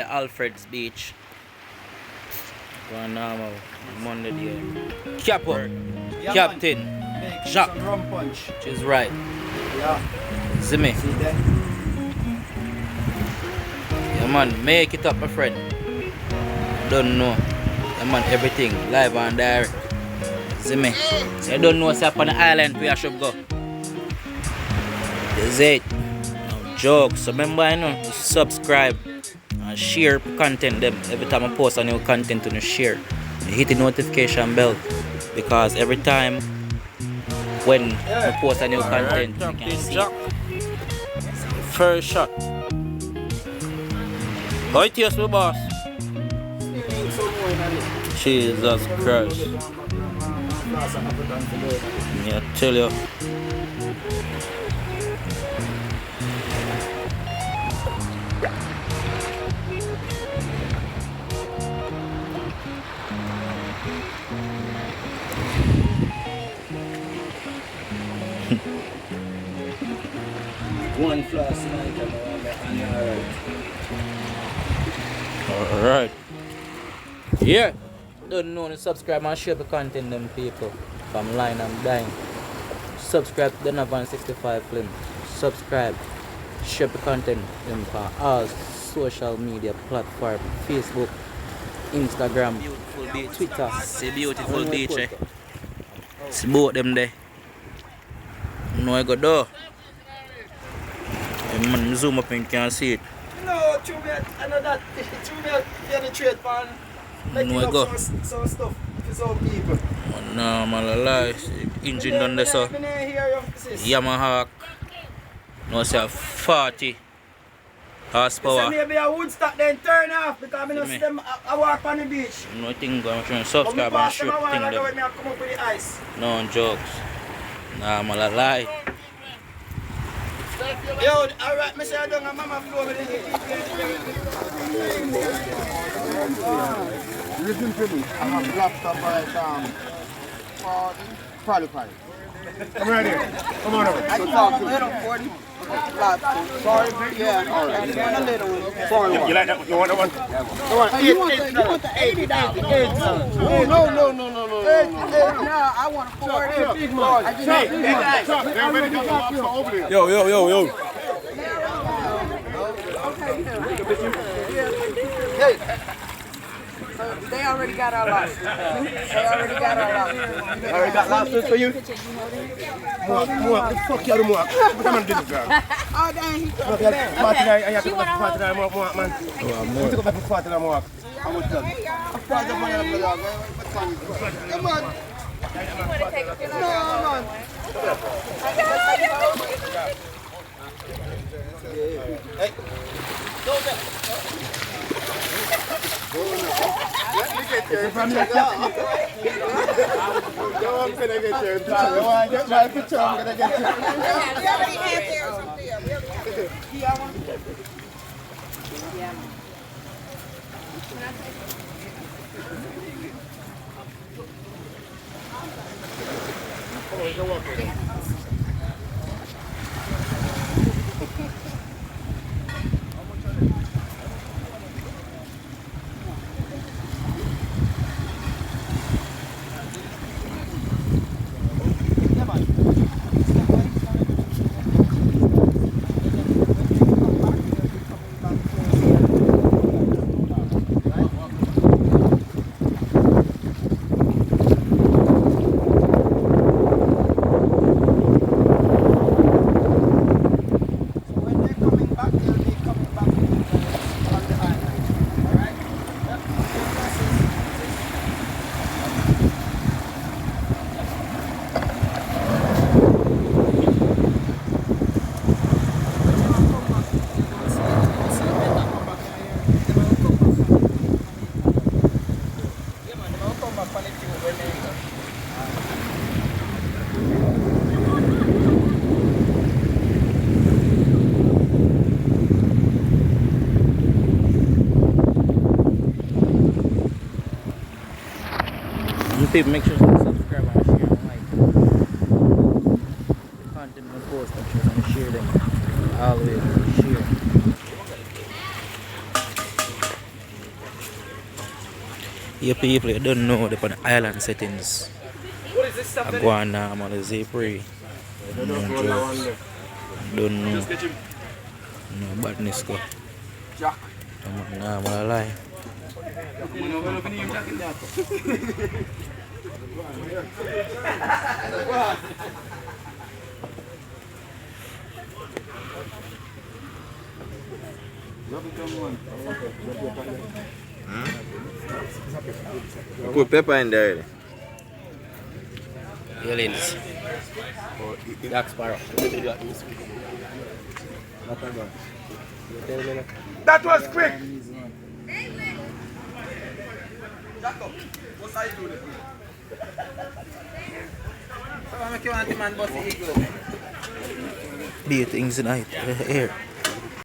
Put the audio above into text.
Alfred's Beach. Going normal. Monday day. Capo. Yeah, Captain. Making Jacques. some rum punch. Which is right. Yeah. See me. See that? Yeah man, make it up my friend. Don't know. Yeah man, everything. Live and direct. See me. You don't know what's up on the island where I should go. That's it. No jokes. So remember, you know, subscribe and share content them. Every time I post a new content, you know, share. You hit the notification bell because every time when I post a new content, you can see first shot. How it tastes, my boss? Jesus Christ. Yeah, tell you. One floss tonight and you're alright. Alright. Yeah. Don't know to subscribe and share the content them people. If I'm lying, I'm dying. Subscribe to the Navan 65 film. Subscribe. Share the content them for all social media platform. Facebook, Instagram, beautiful beach. Twitter. See beautiful beach eh. See both them there. No I go door. Man, zoom up and you can see it. No, true mate, I know that. True mate, you're the trade man. Like No, I you go. up some stuff for some people. No, man, lie. Engine done there, so. I hear you, sis. Yamaha. No, say 40 horsepower. Maybe I would start then turn off because I See me? them I walk on the beach. No thing going to But me subscribe and pass them shoot a while thing ago them. when me I come up with the ice. No jokes. Nah, man, lie. Yo, alright, me say I don't have mama flow with it. Listen to me. I have laptop by 45. Come right here. Come on over. I can talk a little 40. Sorry, yeah. All right. And a little one. Sorry, You like that? You want that one? you want the $80? Oh, no. No, I want a 40. I just need big one. Chuck, they're ready to go laptop over there. Yo. So they already got our lot. Already got lobsters for you? More. The fuck you, more. Come on, this girl. Oh, dang, he took Okay. I have to go back to 49 more, man. You took back to 49 more. How much that? Come on. No, man. It's from the top. Go up, can I get your picture? I want to get my picture, I'm going to get you. We already had there or something. When they're coming back, they'll be coming back on the island. Alright? You people make sure to subscribe and share and like the content we post. Make sure to share them. Always share. You people you don't know the island settings. I go on normal Z3. No jokes. Don't know. No badness go. Nah, I'm lie. Put pepper in there. Aliens. Jack Sparrow. That was quick. Be things tonight. Here.